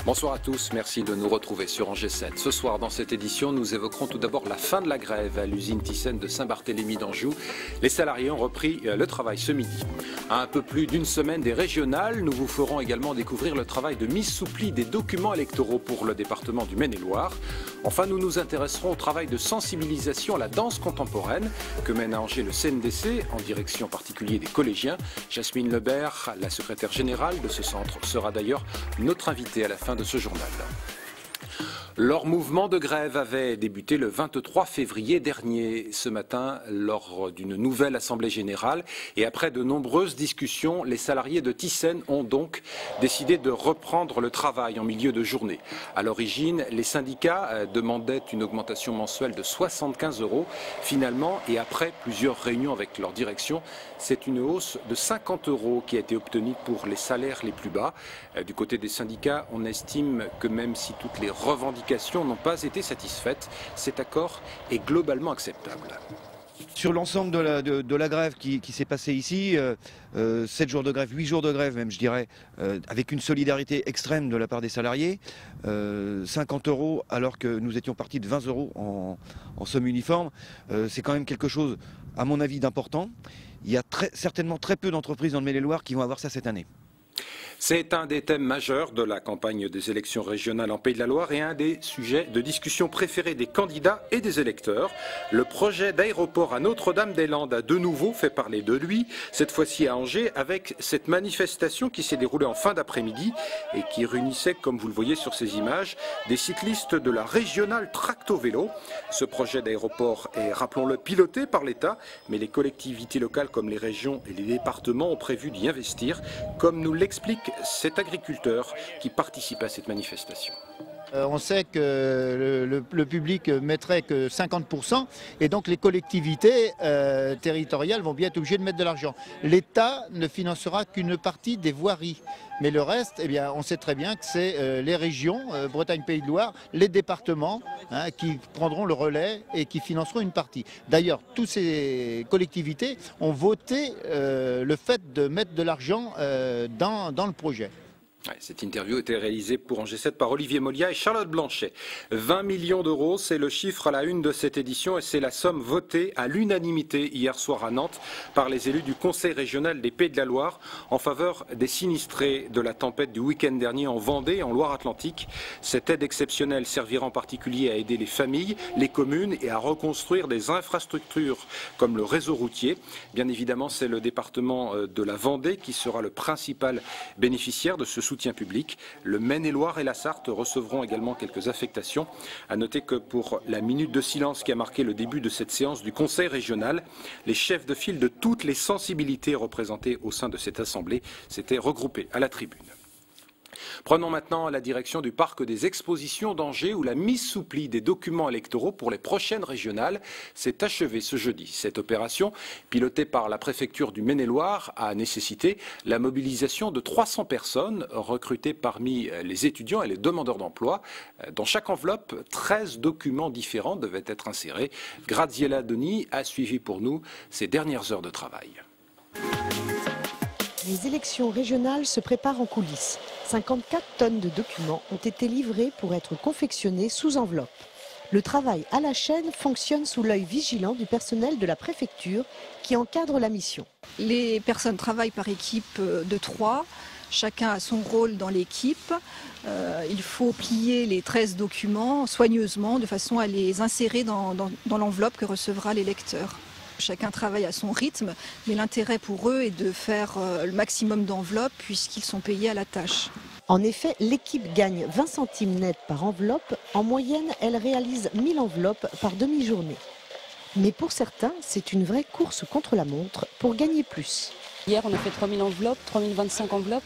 Bonsoir à tous, merci de nous retrouver sur Angers 7. Ce soir, dans cette édition, nous évoquerons tout d'abord la fin de la grève à l'usine Thyssen de Saint-Barthélemy d'Anjou. Les salariés ont repris le travail ce midi. À un peu plus d'une semaine des régionales, nous vous ferons également découvrir le travail de mise sous pli des documents électoraux pour le département du Maine-et-Loire. Enfin, nous nous intéresserons au travail de sensibilisation à la danse contemporaine que mène à Angers le CNDC, en direction en particulier des collégiens. Jasmine Lebert, la secrétaire générale de ce centre, sera d'ailleurs notre invitée à la fin de ce journal. Leur mouvement de grève avait débuté le 23 février dernier, ce matin, lors d'une nouvelle assemblée générale. Et après de nombreuses discussions, les salariés de Thyssen ont donc décidé de reprendre le travail en milieu de journée. À l'origine, les syndicats demandaient une augmentation mensuelle de 75 €. Finalement, et après plusieurs réunions avec leur direction, c'est une hausse de 50 € qui a été obtenue pour les salaires les plus bas. Du côté des syndicats, on estime que même si toutes les revendications n'ont pas été satisfaites, cet accord est globalement acceptable. Sur l'ensemble de la grève qui s'est passée ici, 7 jours de grève, 8 jours de grève même je dirais, avec une solidarité extrême de la part des salariés, 50 € alors que nous étions partis de 20 € en somme uniforme, c'est quand même quelque chose à mon avis d'important. Il y a certainement très peu d'entreprises dans le Maine-et-Loire qui vont avoir ça cette année. C'est un des thèmes majeurs de la campagne des élections régionales en Pays de la Loire et un des sujets de discussion préférés des candidats et des électeurs. Le projet d'aéroport à Notre-Dame-des-Landes a de nouveau fait parler de lui, cette fois-ci à Angers, avec cette manifestation qui s'est déroulée en fin d'après-midi et qui réunissait, comme vous le voyez sur ces images, des cyclistes de la régionale Tracto-Vélo. Ce projet d'aéroport est, rappelons-le, piloté par l'État, mais les collectivités locales comme les régions et les départements ont prévu d'y investir, comme nous l'explique cet agriculteur qui participe à cette manifestation. On sait que le public mettrait que 50% et donc les collectivités territoriales vont bien être obligées de mettre de l'argent. L'État ne financera qu'une partie des voiries. Mais le reste, eh bien, on sait très bien que c'est les régions, Bretagne, Pays de Loire, les départements qui prendront le relais et qui financeront une partie. D'ailleurs, toutes ces collectivités ont voté le fait de mettre de l'argent dans le projet. Cette interview a été réalisée pour Angers 7 par Olivier Molia et Charlotte Blanchet. 20 millions d'euros, c'est le chiffre à la une de cette édition et c'est la somme votée à l'unanimité hier soir à Nantes par les élus du Conseil régional des Pays de la Loire en faveur des sinistrés de la tempête du week-end dernier en Vendée et en Loire-Atlantique. Cette aide exceptionnelle servira en particulier à aider les familles, les communes et à reconstruire des infrastructures comme le réseau routier. Bien évidemment, c'est le département de la Vendée qui sera le principal bénéficiaire de ce soutien public. Le Maine-et-Loire et la Sarthe recevront également quelques affectations. À noter que pour la minute de silence qui a marqué le début de cette séance du Conseil régional, les chefs de file de toutes les sensibilités représentées au sein de cette assemblée s'étaient regroupés à la tribune. Prenons maintenant la direction du parc des expositions d'Angers où la mise sous pli des documents électoraux pour les prochaines régionales s'est achevée ce jeudi. Cette opération, pilotée par la préfecture du Maine-et-Loire, a nécessité la mobilisation de 300 personnes recrutées parmi les étudiants et les demandeurs d'emploi. Dans chaque enveloppe, 13 documents différents devaient être insérés. Graziella Denis a suivi pour nous ces dernières heures de travail. Les élections régionales se préparent en coulisses. 54 tonnes de documents ont été livrés pour être confectionnés sous enveloppe. Le travail à la chaîne fonctionne sous l'œil vigilant du personnel de la préfecture qui encadre la mission. Les personnes travaillent par équipe de 3. Chacun a son rôle dans l'équipe. Il faut plier les 13 documents soigneusement de façon à les insérer dans l'enveloppe que recevra l'électeur. Chacun travaille à son rythme, mais l'intérêt pour eux est de faire le maximum d'enveloppes puisqu'ils sont payés à la tâche. En effet, l'équipe gagne 20 centimes net par enveloppe. En moyenne, elle réalise 1000 enveloppes par demi-journée. Mais pour certains, c'est une vraie course contre la montre pour gagner plus. Hier, on a fait 3000 enveloppes, 3025 enveloppes.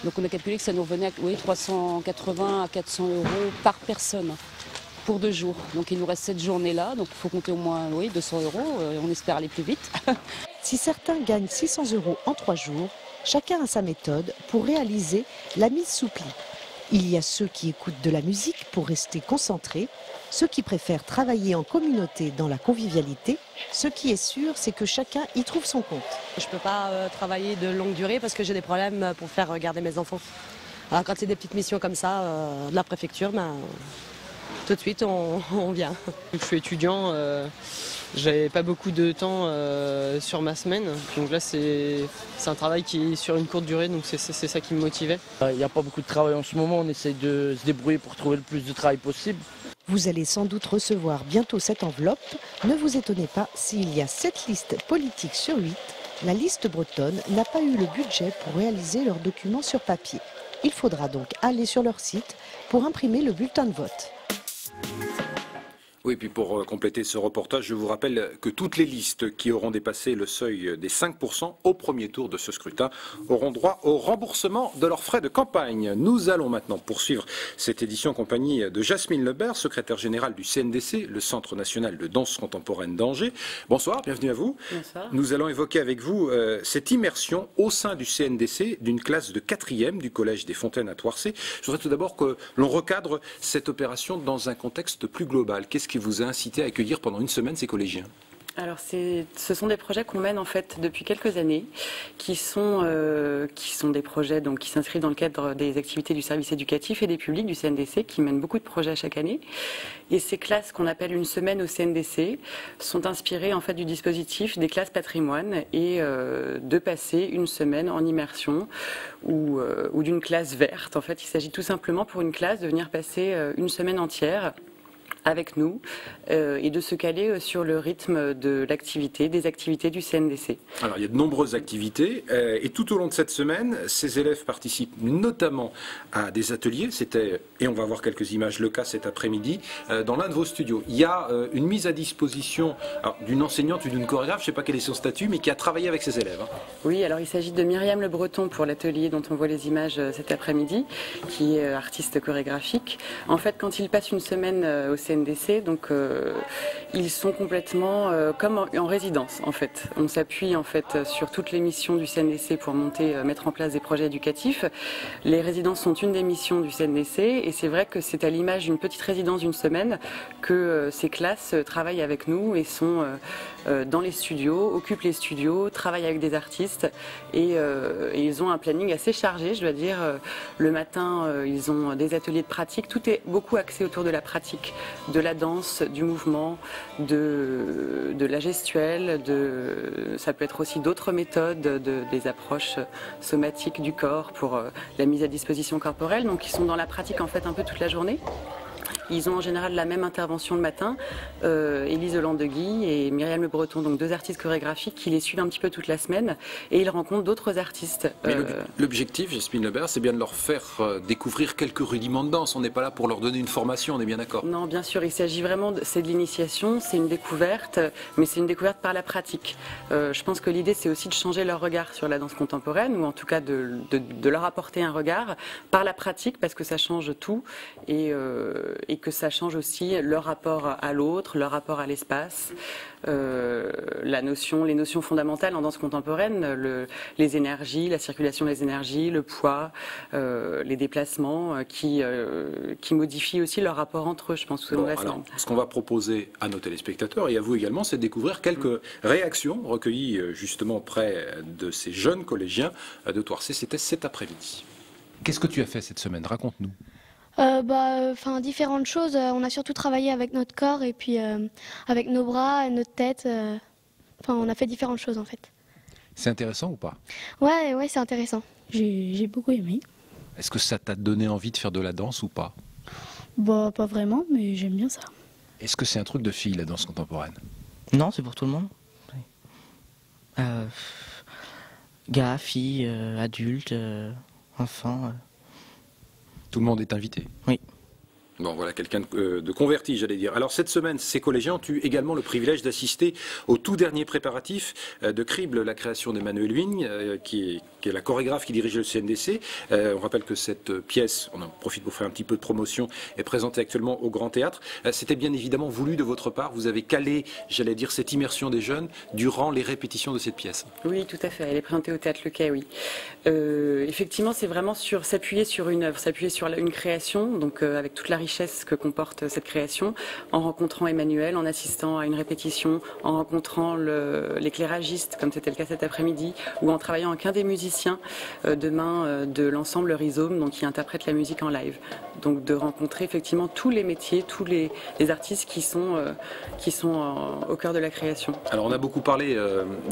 Donc on a calculé que ça nous revenait à 380 à 400 € par personne. Pour 2 jours. Donc il nous reste cette journée-là, donc il faut compter au moins 200 €, on espère aller plus vite. Si certains gagnent 600 € en 3 jours, chacun a sa méthode pour réaliser la mise sous pli. Il y a ceux qui écoutent de la musique pour rester concentrés, ceux qui préfèrent travailler en communauté dans la convivialité. Ce qui est sûr, c'est que chacun y trouve son compte. Je ne peux pas travailler de longue durée parce que j'ai des problèmes pour faire garder mes enfants. Alors quand c'est des petites missions comme ça de la préfecture, ben, tout de suite on vient. Je suis étudiant, j'avais pas beaucoup de temps sur ma semaine, donc là c'est un travail qui est sur une courte durée, donc c'est ça qui me motivait. Il n'y a pas beaucoup de travail en ce moment, on essaye de se débrouiller pour trouver le plus de travail possible. Vous allez sans doute recevoir bientôt cette enveloppe. Ne vous étonnez pas, s'il y a 7 listes politiques sur 8, la liste bretonne n'a pas eu le budget pour réaliser leurs documents sur papier. Il faudra donc aller sur leur site pour imprimer le bulletin de vote. Oui, puis pour compléter ce reportage, je vous rappelle que toutes les listes qui auront dépassé le seuil des 5% au premier tour de ce scrutin auront droit au remboursement de leurs frais de campagne. Nous allons maintenant poursuivre cette édition en compagnie de Jasmine Lebert, secrétaire générale du CNDC, le Centre national de danse contemporaine d'Angers. Bonsoir, bienvenue à vous. Bonsoir. Nous allons évoquer avec vous cette immersion au sein du CNDC d'une classe de 4e du Collège des Fontaines à Thouarcé. Je voudrais tout d'abord que l'on recadre cette opération dans un contexte plus global. Qu'est-ce qui vous a incité à accueillir pendant une semaine ces collégiens? Alors ce sont des projets qu'on mène en fait depuis quelques années, qui sont des projets donc qui s'inscrivent dans le cadre des activités du service éducatif et des publics du CNDC, qui mènent beaucoup de projets chaque année. Et ces classes qu'on appelle une semaine au CNDC sont inspirées en fait du dispositif des classes patrimoine et de passer une semaine en immersion ou d'une classe verte. En fait, il s'agit tout simplement pour une classe de venir passer une semaine entière avec nous et de se caler sur le rythme de l'activité, des activités du CNDC. Alors il y a de nombreuses activités et tout au long de cette semaine, ces élèves participent notamment à des ateliers. C'était, et on va voir quelques images, le cas cet après-midi, dans l'un de vos studios. Il y a une mise à disposition d'une enseignante ou d'une chorégraphe, je ne sais pas quel est son statut, mais qui a travaillé avec ses élèves. Oui, alors il s'agit de Myriam Le Breton pour l'atelier dont on voit les images cet après-midi, qui est artiste chorégraphique. En fait, quand il passe une semaine au CNDC, donc ils sont complètement comme en résidence en fait. On s'appuie en fait sur toutes les missions du CNDC pour mettre en place des projets éducatifs. Les résidences sont une des missions du CNDC et c'est vrai que c'est à l'image d'une petite résidence d'une semaine que ces classes travaillent avec nous et sont dans les studios, occupent les studios, travaillent avec des artistes et ils ont un planning assez chargé, je dois dire. Le matin, ils ont des ateliers de pratique. Tout est beaucoup axé autour de la pratique, de la danse, du mouvement, de la gestuelle, ça peut être aussi d'autres méthodes, des approches somatiques du corps pour la mise à disposition corporelle. Donc ils sont dans la pratique en fait un peu toute la journée. Ils ont en général la même intervention le matin, Élise Hollande-Guy et Myriam Le Breton, donc deux artistes chorégraphiques qui les suivent un petit peu toute la semaine et ils rencontrent d'autres artistes. Mais l'objectif, Jasmine Lebert, c'est bien de leur faire découvrir quelques rudiments de danse. On n'est pas là pour leur donner une formation, on est bien d'accord? Non, bien sûr, il s'agit vraiment, c'est de l'initiation, c'est une découverte, mais c'est une découverte par la pratique. Je pense que l'idée, c'est aussi de changer leur regard sur la danse contemporaine, ou en tout cas de leur apporter un regard par la pratique, parce que ça change tout et que ça change aussi leur rapport à l'autre, leur rapport à l'espace, les notions fondamentales en danse contemporaine, les énergies, la circulation des énergies, le poids, les déplacements qui modifient aussi leur rapport entre eux, je pense, selon la semaine. Ce qu'on va proposer à nos téléspectateurs et à vous également, c'est de découvrir quelques réactions recueillies justement auprès de ces jeunes collégiens de Thouarcé. C'était cet après-midi. Qu'est-ce que tu as fait cette semaine? Raconte-nous. Différentes choses. On a surtout travaillé avec notre corps et puis avec nos bras et notre tête. On a fait différentes choses en fait. C'est intéressant ou pas? Ouais, c'est intéressant. J'ai beaucoup aimé. Est-ce que ça t'a donné envie de faire de la danse ou pas? Pas vraiment, mais j'aime bien ça. Est-ce que c'est un truc de fille, la danse contemporaine? Non, c'est pour tout le monde. Gars, filles, adultes, enfants. Tout le monde est invité? Oui. Bon, voilà quelqu'un de converti, j'allais dire. Alors, cette semaine, ces collégiens ont eu également le privilège d'assister au tout dernier préparatif de Crible, la création d'Emmanuel Huyghe, qui est la chorégraphe qui dirige le CNDC. On rappelle que cette pièce, on en profite pour faire un petit peu de promotion, est présentée actuellement au Grand Théâtre. C'était bien évidemment voulu de votre part. Vous avez calé, j'allais dire, cette immersion des jeunes durant les répétitions de cette pièce. Oui, tout à fait. Elle est présentée au Théâtre Le Quai, oui. Effectivement, c'est vraiment s'appuyer sur une œuvre, s'appuyer sur une création, donc avec toute la richesse richesse que comporte cette création, en rencontrant Emmanuel, en assistant à une répétition, en rencontrant l'éclairagiste, comme c'était le cas cet après-midi, ou en travaillant avec un des musiciens demain de l'ensemble Rhizome, donc qui interprète la musique en live. Donc de rencontrer effectivement tous les métiers, tous les artistes qui sont au cœur de la création. Alors on a beaucoup parlé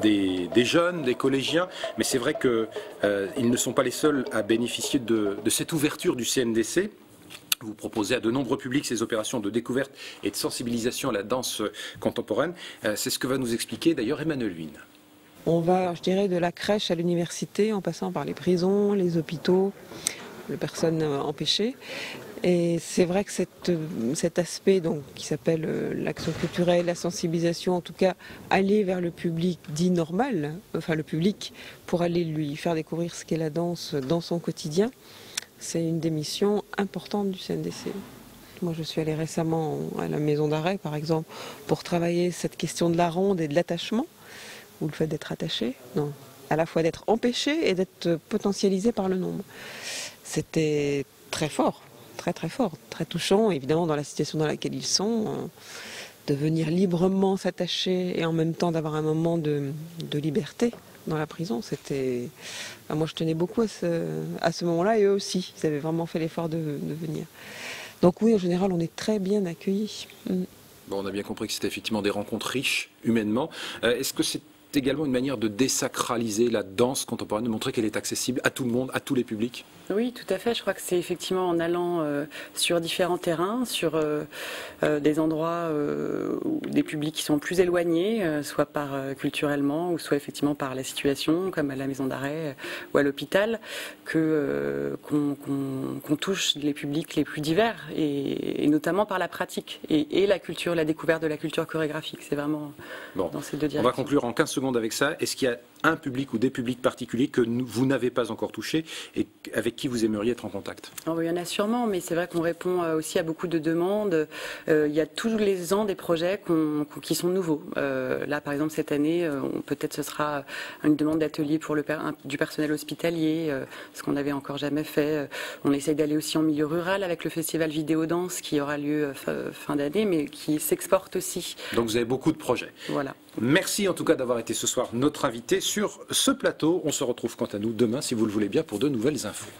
des jeunes, des collégiens, mais c'est vrai qu'ils ne sont pas les seuls à bénéficier de cette ouverture du CNDC. Vous proposez à de nombreux publics ces opérations de découverte et de sensibilisation à la danse contemporaine. C'est ce que va nous expliquer d'ailleurs Emmanuel Huynh. On va, je dirais, de la crèche à l'université, en passant par les prisons, les hôpitaux, les personnes empêchées. Et c'est vrai que cet aspect donc, qui s'appelle l'action culturelle, la sensibilisation, en tout cas aller vers le public dit normal, enfin le public, pour aller lui faire découvrir ce qu'est la danse dans son quotidien, c'est une des missions importantes du CNDC. Moi je suis allée récemment à la maison d'arrêt par exemple pour travailler cette question de la ronde et de l'attachement, ou le fait d'être attaché, non, à la fois d'être empêché et d'être potentialisé par le nombre. C'était très fort. Très fort, très touchant, évidemment dans la situation dans laquelle ils sont, de venir librement s'attacher et en même temps d'avoir un moment de liberté dans la prison. C'était, enfin, moi je tenais beaucoup à ce moment-là et eux aussi, ils avaient vraiment fait l'effort de venir. Donc oui, en général, on est très bien accueillis. Bon, on a bien compris que c'était effectivement des rencontres riches humainement. Est-ce que c'est également une manière de désacraliser la danse contemporaine, de montrer qu'elle est accessible à tout le monde, à tous les publics? Oui, tout à fait. Je crois que c'est effectivement en allant sur différents terrains, sur des endroits où des publics qui sont plus éloignés, soit culturellement, ou soit effectivement par la situation, comme à la maison d'arrêt ou à l'hôpital, qu'on touche les publics les plus divers, et notamment par la pratique et la culture, la découverte de la culture chorégraphique. C'est vraiment dans ces deux directions. On va conclure en 15 secondes avec ça. Est-ce qu'il y a un public ou des publics particuliers que vous n'avez pas encore touchés et avec qui vous aimeriez être en contact? Il y en a sûrement, mais c'est vrai qu'on répond aussi à beaucoup de demandes. Il y a tous les ans des projets qui sont nouveaux. Là, par exemple, cette année, peut-être ce sera une demande d'atelier pour du personnel hospitalier, ce qu'on n'avait encore jamais fait. On essaye d'aller aussi en milieu rural avec le festival Vidéo Danse qui aura lieu fin d'année, mais qui s'exporte aussi. Donc vous avez beaucoup de projets. Voilà. Merci en tout cas d'avoir été ce soir notre invité sur ce plateau. On se retrouve quant à nous demain, si vous le voulez bien, pour de nouvelles infos.